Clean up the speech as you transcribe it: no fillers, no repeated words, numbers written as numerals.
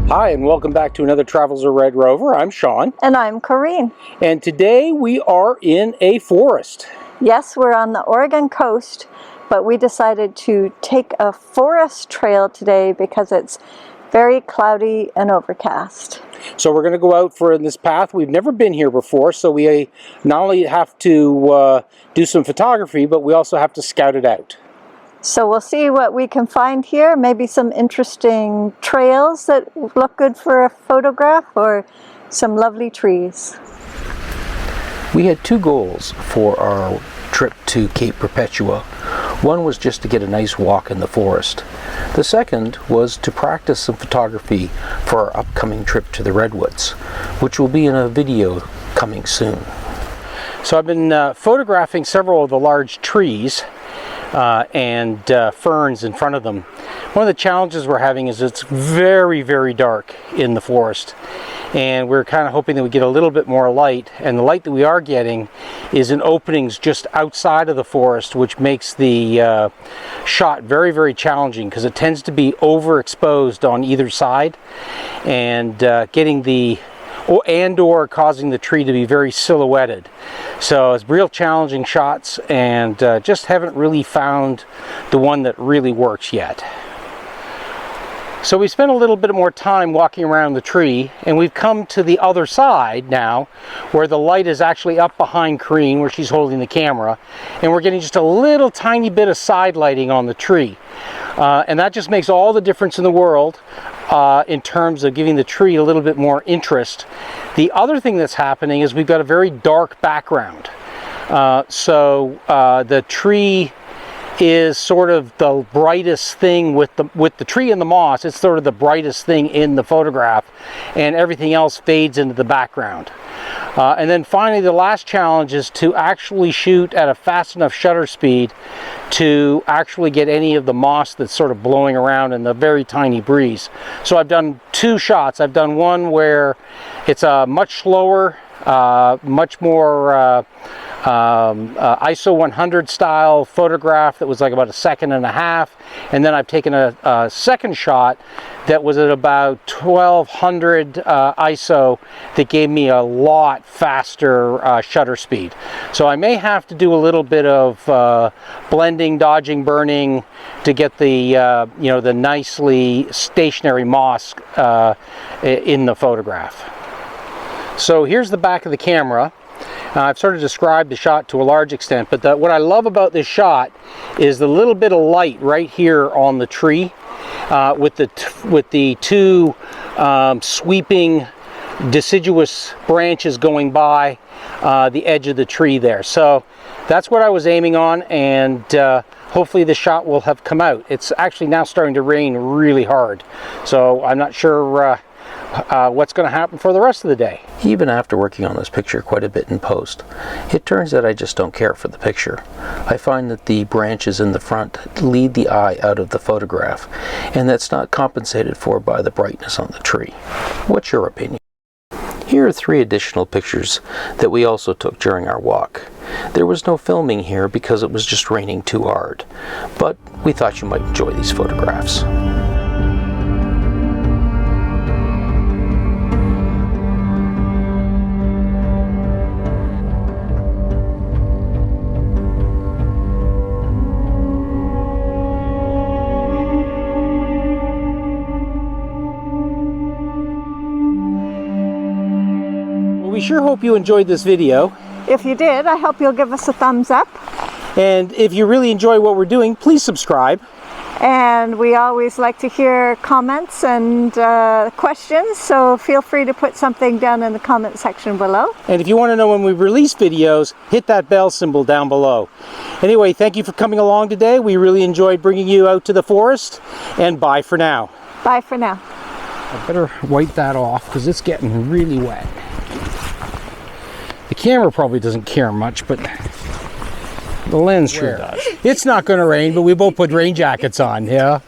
Hi, and welcome back to another Travels of Red Rover. I'm Shawn. And I'm Corinne. And today we are in a forest. Yes, we're on the Oregon coast, but we decided to take a forest trail today because it's very cloudy and overcast. So we're going to go out for this path. We've never been here before, so we not only have to do some photography, but we also have to scout it out. So we'll see what we can find here, maybe some interesting trails that look good for a photograph or some lovely trees. We had two goals for our trip to Cape Perpetua. One was just to get a nice walk in the forest. The second was to practice some photography for our upcoming trip to the Redwoods, which will be in a video coming soon. So I've been photographing several of the large trees and ferns in front of them. One of the challenges we're having is it's very, very dark in the forest, and we're kind of hoping that we get a little bit more light, and the light that we are getting is in openings just outside of the forest, which makes the shot very, very challenging because it tends to be overexposed on either side, and getting the or causing the tree to be very silhouetted. So it's real challenging shots, and just haven't really found the one that really works yet. So we spent a little bit more time walking around the tree, and we've come to the other side now where the light is actually up behind Corinne, where she's holding the camera, and we're getting just a little tiny bit of side lighting on the tree. And that just makes all the difference in the world in terms of giving the tree a little bit more interest. The other thing that's happening is we've got a very dark background. So the tree is sort of the brightest thing with the tree and the moss. It's sort of the brightest thing in the photograph, and everything else fades into the background. And then finally, the last challenge is to actually shoot at a fast enough shutter speed to actually get any of the moss that's sort of blowing around in the very tiny breeze. So I've done two shots. I've done one where it's a much slower, much more ISO 100 style photograph that was like about 1.5 seconds, and then I've taken a second shot that was at about 1200 ISO that gave me a lot faster shutter speed. So I may have to do a little bit of blending, dodging, burning to get the you know, the nicely stationary moss in the photograph. So here's the back of the camera. I've sort of described the shot to a large extent, but what I love about this shot is the little bit of light right here on the tree with the two sweeping deciduous branches going by the edge of the tree there. So that's what I was aiming on, and hopefully the shot will have come out. It's actually now starting to rain really hard, so I'm not sure what's going to happen for the rest of the day. Even after working on this picture quite a bit in post, it turns out I just don't care for the picture. I find that the branches in the front lead the eye out of the photograph, and that's not compensated for by the brightness on the tree. What's your opinion? Here are 3 additional pictures that we also took during our walk. There was no filming here because it was just raining too hard, but we thought you might enjoy these photographs. We sure hope you enjoyed this video. If you did, I hope you'll give us a thumbs up. And if you really enjoy what we're doing, please subscribe. And we always like to hear comments and questions, so feel free to put something down in the comment section below. And if you want to know when we release videos, hit that bell symbol down below. Anyway, thank you for coming along today. We really enjoyed bringing you out to the forest, and bye for now. Bye for now. I better wipe that off because it's getting really wet. The camera probably doesn't care much, but the lens sure does. It's not going to rain, but we both put rain jackets on, yeah?